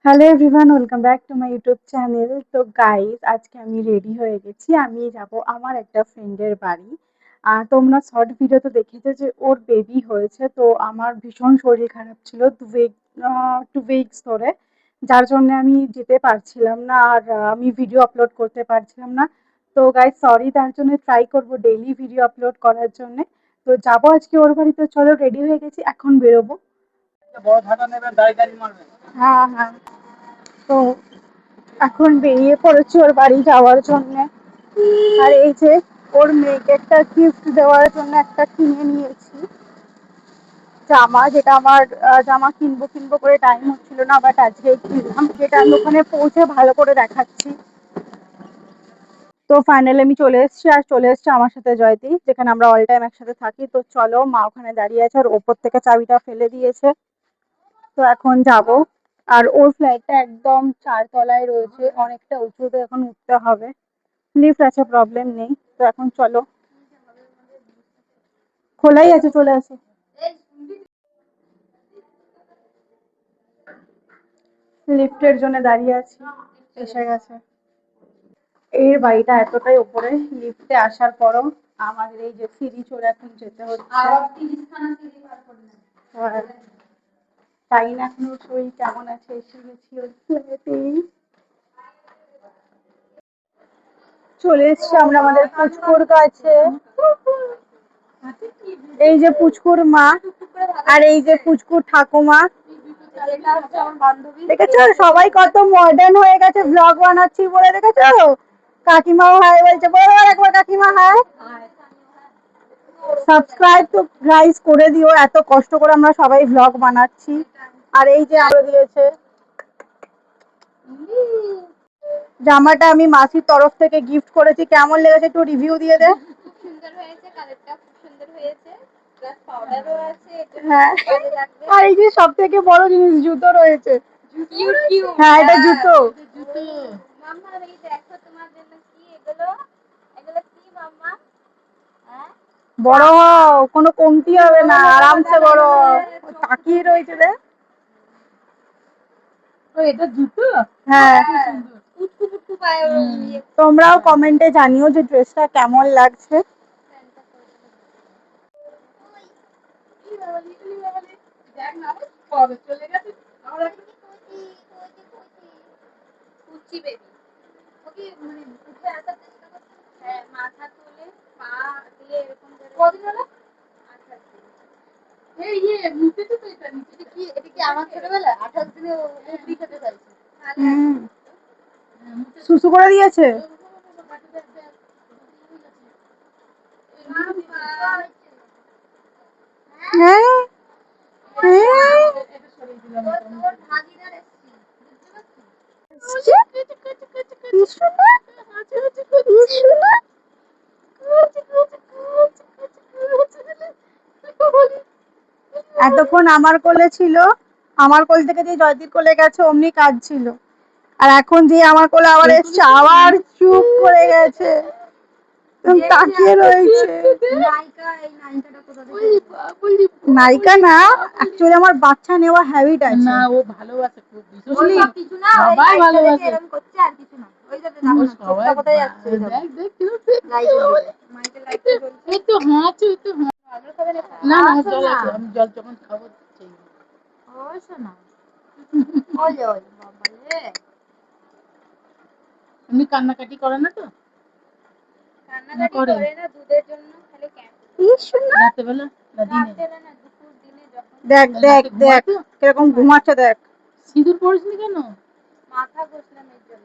Hello everyone, welcome back to my YouTube channel. তো guys, আজকে আমি রেডি হয়ে গেছি। আমি যাব আমার একটা ফ্রেন্ডের বাড়ি। তোমরা শর্ট ভিডিওতে দেখেছো যে ওর বেবি হয়েছে। তো আমার ভীষণ শরীর খারাপ ছিল 2 উইকস ধরে, যার জন্য আমি যেতে পারছিলাম না। আর আমি ভিডিও আপলোড করতে পারছিলাম না। তো গাইস সরি, তার জন্য ট্রাই করব ডেইলি ভিডিও আপলোড করার জন্য। তো যাবো আজকে ওর বাড়িতে। চলো, রেডি হয়ে গেছি, এখন বেরোবো। হ্যাঁ হ্যাঁ। তো এখন বেরিয়ে পড়েছি ওর বাড়ি যাওয়ার জন্য। আর এই যে ওর মেয়েকে একটা গিফট দেওয়ার জন্য একটা কিনে নিয়েছি জামা, যেটা আমার জামা কিনবো কিনবো করে টাইম হচ্ছিল না, বাট আজকে কিনলাম, যেটা আমি ওখানে পৌঁছে ভালো করে দেখাচ্ছি। তো ফাইনালি আমি চলে এসেছি, আর চলে এসেছে আমার সাথে জয়তি, যেখানে আমরা অল টাইম একসাথে থাকি। তো চলো, মা ওখানে দাঁড়িয়ে আছে আর ওপর থেকে চাবিটা ফেলে দিয়েছে। তো এখন যাব। আর ওর ফ্ল্যাটটা একদম 4 তলায় রয়েছে, অনেকটা উঁচুতে, এখন উঠতে হবে। লিফট আছে, প্রবলেম নেই। তো এখন চলো, খোলাই আছে, চলে আসো। লিফটের জন্য দাঁড়িয়ে আছি, এসে গেছে। এই বাড়িটা এতটাই উপরে, লিফটে আসার পরও আমাদের এই যে সিঁড়ি চড়ে এখন যেতে হচ্ছে। হ্যাঁ, তাই না, এখন ওর শরীর কেমন আছে, এসে গেছি ওর ফ্ল্যাটেই। চলে এসছি আমরা আমাদের পুচকুর কাছে। এই যে পুচকুর মা, আর এই যে পুচকুর ঠাকুমা। দেখেছো সবাই কত মডার্ন হয়ে গেছে ব্লগ বানাচ্ছি বলে, দেখেছো? কাকিমাও হাই বলছে, বলো একবার কাকিমা হাই। সাবস্ক্রাইব তো গাইস করে দিও, এত কষ্ট করে আমরা সবাই ব্লগ বানাচ্ছি। আর এই যে আরো দিয়েছে জামাটা, আমি মাসির তরফ থেকে গিফট করেছি। কেমন লেগেছে একটু রিভিউ দিয়ে দে। সুন্দর হয়েছে, কালারটা খুব সুন্দর হয়েছে, প্লাস পাউডারও আছে। হ্যাঁ, আর এই যে সব থেকে বড় জিনিস, জুতো রয়েছে। হ্যাঁ, এটা জুতো। মাম্মা এই দেখো তোমার জন্য কি এগুলো, এগুলো কি মাম্মা? হ্যাঁ, বড় হও, কোনো কমতি হবে না, আরামসে বড় হও। তাকিয়ে রয়েছে রে। এটা জুতো? হ্যাঁ, পুচকু পুচকু পায়ে। তোমরাও কমেন্টে জানিও যে ড্রেসটা কেমন লাগছে। সুসু করে দিয়েছে। হ্যাঁ হ্যাঁ, এতক্ষণ আমার কোলে ছিল, আমার কোল থেকে যে জয়দীর কোলে গেছে অমনি কাজ ছিল। আর এখন যে আমার কোলে আবার এসছে, আবার চুপ করে গেছে, তাকিয়ে রয়েছে। নায়িকা না, অ্যাকচুয়ালি আমার বাচ্চা নেওয়া হ্যাবিট আছে। না, ও ভালোবাসে খুব, বুঝলি? সবাই ভালোবাসে। করছে আর কিছু না, ওই যে দেখো না সবাই কোথায় যাচ্ছে, দেখ দেখ এই তো হাঁচু, এই তো না না, জল আছে, আমি জল যখন খাবো সেই। ও শোনা, ওই ওই বাবা রে, এমনি কান্নাকাটি করে না তো? কান্নাকাটি করে না, দুধের জন্য খালি রাতে বেলা না দিনে? দেখ দেখ দেখ কিরকম ঘুমাচ্ছে, দেখ। সিঁদুর পরিসনি কেন? মাথা ঘষলাম এর জন্য।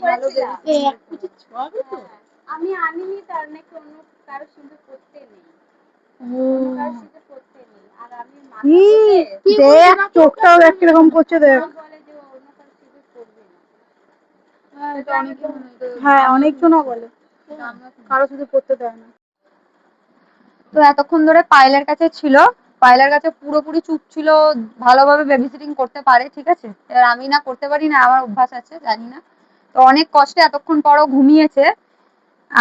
ভালো বেরিয়েছে, এক কুচি ছোঁয়াবে তো? আমি আনিনি, তার নাকি অন্য কারো সিঁদুর পড়তে নেই। অন্য কারো সিঁদুর পড়তে নেই, আর আমি মাথা ঘষে দেখ, চোখটাও দেখ কিরকম করছে, দেখ। বলে যে অন্য কারো সিঁদুর পড়বে না। হ্যাঁ, অনেকজনও বলে কারো সিঁদুর পড়তে দেয় না। তো এতক্ষণ ধরে পায়েলের কাছে ছিল, পায়েলের কাছে পুরোপুরি চুপ ছিল, ভালোভাবে বেবি সিটিং করতে পারে, ঠিক আছে। এবার আমি না করতে পারি না, আমার অভ্যাস আছে, জানি না। তো অনেক কষ্টে এতক্ষণ পরও ঘুমিয়েছে।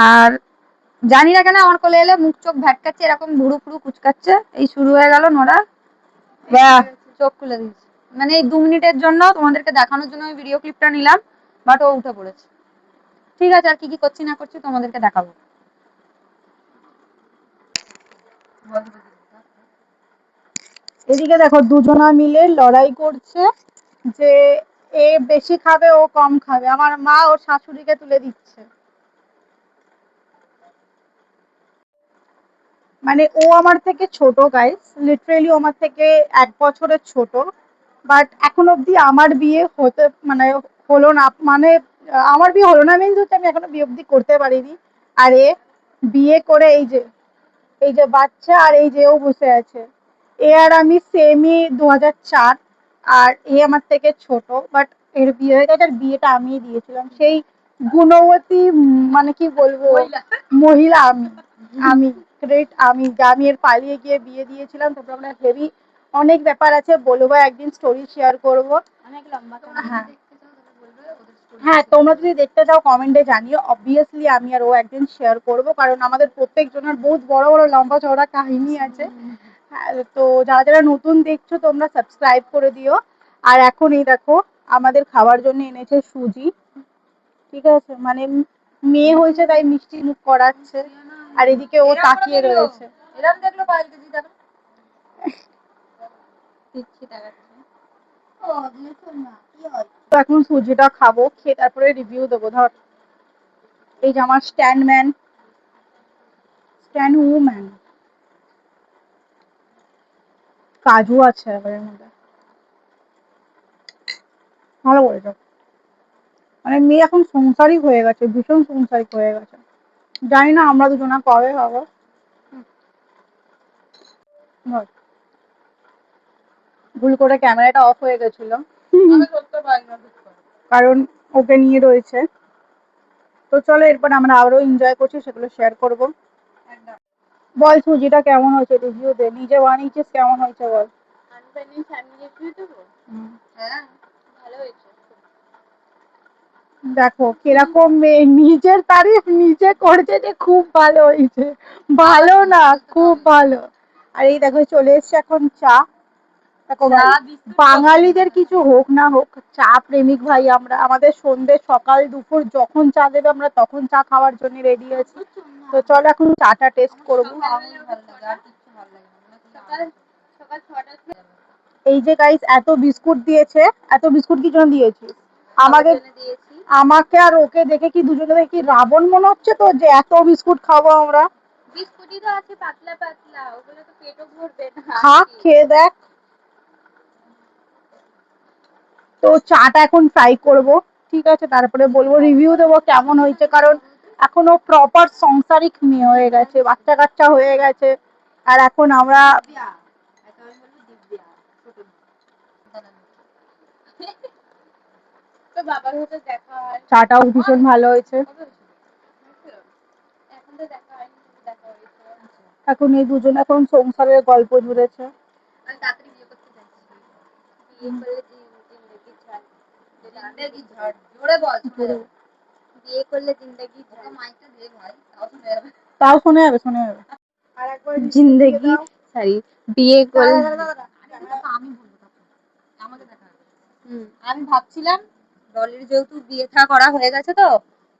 আর জানি না কেন আমার কোলে এলে মুখ চোখ ভ্যাটকাচ্ছে, এরকম ভুরু ফুরু কুচকাচ্ছে। এই শুরু হয়ে গেল নোরা, চোখ খুলে দিয়েছে। মানে এই 2 মিনিটের জন্য তোমাদেরকে দেখানোর জন্য আমি ভিডিও ক্লিপটা নিলাম, বাট ও উঠে পড়েছে। ঠিক আছে, আর কি কি করছি না করছি তোমাদেরকে দেখাবো। এদিকে দেখো দুজনা মিলে লড়াই করছে যে এ বেশি খাবে ও কম খাবে। আমার মা ওর শাশুড়িকে তুলে দিচ্ছে। মানে ও আমার থেকে ছোট গাইস, লিটারেলি ও আমার থেকে 1 বছরের ছোট, বাট এখন অবধি আমার বিয়ে হতে মানে হলো না, মানে আমার বিয়ে হলো না মিন্স হচ্ছে আমি এখনো বিয়ে অবধি করতে পারিনি। আর এ বিয়ে করে এই যে বাচ্চা, আর এই যে ও বসে আছে, এ আর আমি সেমই 2004, আর এ আমার থেকে ছোট, বাট এর বিয়ে হয়ে গেছে। আর বিয়েটা আমিই দিয়েছিলাম, সেই গুণবতী মানে কি বলবো মহিলা আমি। আমি গ্রেট, আমি এর পালিয়ে গিয়ে বিয়ে দিয়েছিলাম। তারপর আমরা হেভি অনেক ব্যাপার আছে, বলবো একদিন, স্টোরি শেয়ার করবো। হ্যাঁ হ্যাঁ, তোমরা যদি দেখতে চাও কমেন্টে জানিও, অবভিয়াসলি আমি আর ও একদিন শেয়ার করবো, কারণ আমাদের প্রত্যেকজনের বহুত বড় বড় লম্বা চওড়া কাহিনী আছে। হ্যাঁ, তো যারা যারা নতুন দেখছো তোমরা সাবস্ক্রাইব করে দিও। আর এখন এই দেখো আমাদের খাবার জন্য এনেছে সুজি। ঠিক আছে, মানে মেয়ে হয়েছে তাই মিষ্টি মুখ করাচ্ছে, আর এদিকে ও তাকিয়ে রয়েছে। এরকম দেখলো পায়েল দিদি দেখো দিচ্ছি দেখাচ্ছি। এখন সুজিটা খাবো, খেয়ে তারপরে রিভিউ দেবো। ধর এই যে আমার স্ট্যান্ড উম্যান, কাজু আছে এবার এর মধ্যে, ভালো করেছো। মানে মেয়ে এখন সংসারিক হয়ে গেছে, ভীষণ সংসারিক হয়ে গেছে। জানি না আমরা দুজনা কবে হবো। ভুল করে ক্যামেরাটা অফ হয়ে গেছিল, কারণ ওকে নিয়ে রয়েছে। তো চলো এরপর আমরা আরো এনজয় করছি, সেগুলো শেয়ার করবো। বল সুজিটা কেমন হয়েছে, রিভিউ দে, নিজে বানিয়েছিস, কেমন হয়েছে বল। দেখো কিরকম মেয়ে, নিজের তারিফ নিজে করছে যে খুব ভালো হয়েছে, ভালো না খুব ভালো। আর এই দেখো চলে এসছে এখন চা। দেখো ভাই, বাঙালিদের কিছু হোক না হোক, চা প্রেমিক ভাই আমরা। আমাদের সন্ধ্যে সকাল দুপুর যখন চা দেবে আমরা তখন চা খাওয়ার জন্য রেডি আছি। তো চলো এখন চাটা টেস্ট করবো। এই যে গাইস এত বিস্কুট দিয়েছে, এত বিস্কুট কি জন্য দিয়েছি আমাকে, আমাকে আর ওকে দেখে কি দুজনে দেখে কি রাবণ মনে হচ্ছে তো, যে এত বিস্কুট খাবো আমরা। বিস্কুটই তো আছে পাতলা পাতলা, ওগুলো তো পেটও ভরবে না। খা, খেয়ে দেখ। তো চাটা এখন ফ্রাই করব, ঠিক আছে, তারপরে বলবো, রিভিউ দেবো কেমন হয়েছে। কারণ এখনো প্রপার সংসারিক মেয়ে হয়ে গেছে, বাচ্চা কাচ্চা হয়ে গেছে, আর এখন আমরা চাটাও ভীষণ ভালো হয়েছে। এখন এই দুজন এখন সংসারের গল্প জুড়েছে। তাও শুনে যাবে, শুনে যাবে। জিন্দেগি সরি, বিয়ে করলে আমি ভাবছিলাম ডলির যেহেতু বিয়ে থা করা হয়ে গেছে, তো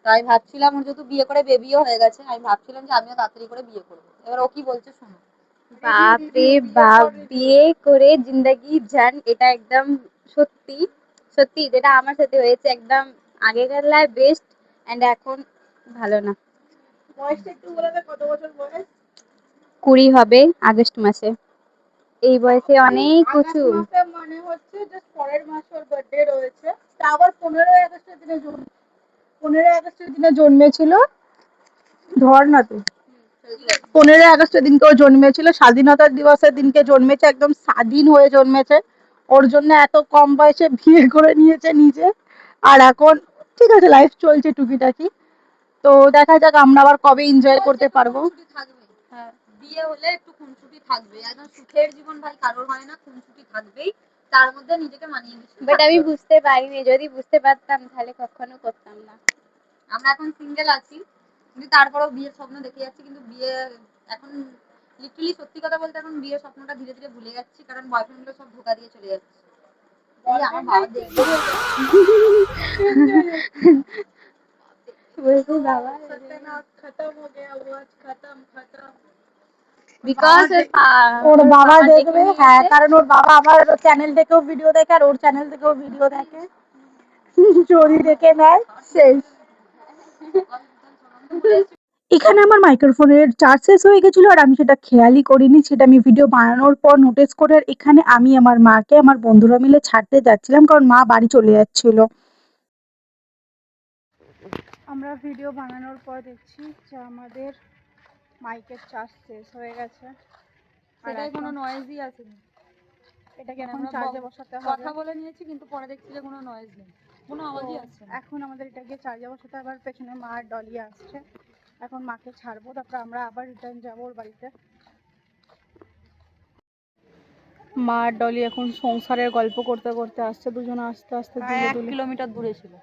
তাই ভাবছিলাম ওর যেহেতু বিয়ে করে বেবিও হয়ে গেছে, আমি ভাবছিলাম যে আমিও তাড়াতাড়ি করে বিয়ে করবো। এবার ও কি বলছে শোনো। বাপ রে বাপ, বিয়ে করে জিন্দেগি জান, এটা একদম সত্যি সত্যি যেটা আমার সাথে হয়েছে, একদম আগেকার লাইফ বেস্ট, এন্ড এখন ভালো না। বয়সটা একটু বলে দে, কত বছর বয়স? 20 হবে আগস্ট মাসে। এই বয়সে অনেক কিছু, মানে হচ্ছে যে পরের মাসে ওর বার্থডে রয়েছে, তা আবার 15ই আগস্টের দিনে 15ই আগস্টের দিনে জন্মেছিল। ধর না তুই, 15ই আগস্টের দিনকে ও জন্মেছিল, স্বাধীনতা দিবসের দিনকে জন্মেছে, একদম স্বাধীন হয়ে জন্মেছে। ওর জন্য এত কম বয়সে বিয়ে করে নিয়েছে নিজে। আর এখন ঠিক আছে, লাইফ চলছে টুকিটাকি। তো দেখা যাক আমরা আবার কবে এনজয় করতে পারবো। হ্যাঁ, বিয়ে হলে একটু খুনসুটি থাকবে, একদম সুখের জীবন ভাই কারোর হয় না, খুনসুটি থাকবেই, তার মধ্যে নিজেকে মানিয়ে নিতে। বাট আমি বুঝতে পারিনি, যদি বুঝতে পারতাম তাহলে কখনো করতাম না। আমরা এখন সিঙ্গেল আছি, কিন্তু তারপরেও বিয়ের স্বপ্ন দেখে যাচ্ছি, কিন্তু বিয়ে এখন লিটারালি সত্যি কথা বলতে এখন বিয়ের স্বপ্নটা ধীরে ধীরে ভুলে যাচ্ছি, কারণ বয়ফ্রেন্ডগুলো সব ধোকা দিয়ে চলে যাচ্ছে। ওর বাবা দেখবে, হ্যাঁ, কারণ ওর বাবা আমার চ্যানেল থেকেও ভিডিও দেখে আর ওর চ্যানেল থেকেও ভিডিও দেখে, যদি দেখে নেয় শেষ। এখানে আমার মাইক্রোফোনের চার্জ শেষ হয়ে গেছিল আর আমি সেটা খেয়ালই করিনি, সেটা আমি ভিডিও বানানোর পর নোটিস করে। আর এখানে আমি আমার মাকে আমার বন্ধুরা মিলে ছাড়তে যাচ্ছিলাম, কারণ মা বাড়ি চলে যাচ্ছিল। আমরা ভিডিও বানানোর পর দেখছি যে আমাদের মাইকের চার্জ শেষ হয়ে গেছে, আর কোনো নয়েজই আসেনি। এটাকে এখন চার্জে বসাতে হবে। কথা বলে নিয়েছি কিন্তু পরে দেখছি যে কোনো নয়েজ নেই, কোনো আওয়াজই আসছে না। এখন আমাদের এটাকে চার্জে বসাতে হবে। পেছনে মা আর ডলি আসছে, এখন মাকে ছাড়বো, তারপর আমরা আবার রিটার্ন যাবো ওর বাড়িতে। মা আর ডলি এখন সংসারের গল্প করতে করতে আসছে, দুজনে আস্তে আস্তে 1 কিলোমিটার দূরে ছিল।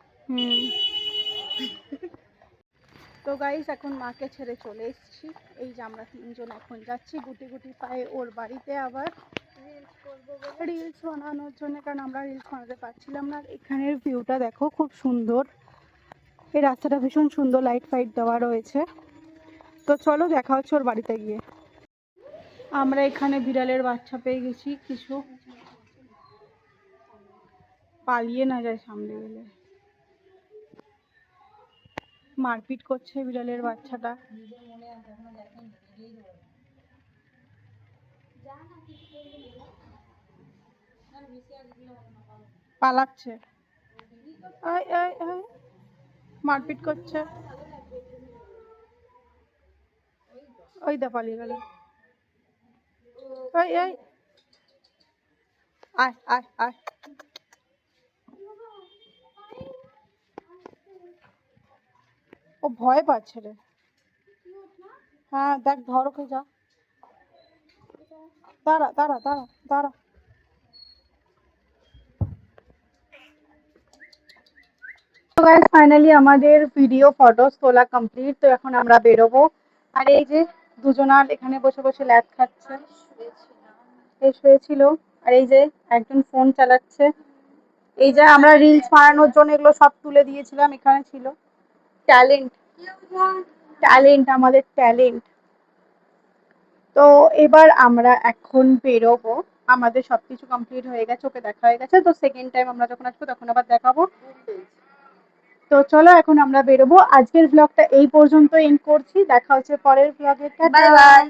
তো গাইস এখন মাকে ছেড়ে চলে এসেছি, এই যে আমরা 3 জন এখন যাচ্ছি গুটি গুটি পায়ে ওর বাড়িতে আবার রিলস বানানোর জন্য, কারণ আমরা রিলস বানাতে পারছিলাম না। আর এখানের ভিউটা দেখো খুব সুন্দর, এই রাস্তাটা ভীষণ সুন্দর, লাইট ফাইট দেওয়া রয়েছে। তো চলো দেখা হচ্ছে ওর বাড়িতে গিয়ে। আমরা এখানে বিড়ালের বাচ্চা পেয়ে গেছি কিছু, পালিয়ে না যায় সামনে গেলে। মারপিট করছে বিড়ালের বাচ্চাটা, পালাচ্ছে, মারপিট করছে, ওই দা পালিয়ে গেল। আয় আয় আয়, ও ভয় পাচ্ছে রে। হ্যাঁ দেখ, ধর ওকে, যা, দাঁড়া দাঁড়া দাঁড়া দাঁড়া। ফাইনালি আমাদের ভিডিও ফটোস তোলা কমপ্লিট। তো এখন আমরা বেরোবো। আর এই যে দুজনার এখানে বসে বসে ল্যাদ খাচ্ছে, শুয়েছিল। আর এই যে একজন ফোন চালাচ্ছে। এই যে আমরা রিলস বানানোর জন্য এগুলো সব তুলে দিয়েছিলাম, এখানে ছিল। ট্যালেন্ট, ট্যালেন্ট, আমাদের ট্যালেন্ট। তো এবার আমরা এখন বেরোবো, আমাদের সবকিছু কমপ্লিট হয়ে গেছে, ওকে দেখা হয়ে গেছে। তো সেকেন্ড টাইম আমরা যখন আসবো তখন আবার দেখাবো। তো চলো এখন আমরা বেরোবো। আজকের ব্লগটা এই পর্যন্ত এন্ড করছি, দেখা হচ্ছে পরের ব্লগে। Bye bye.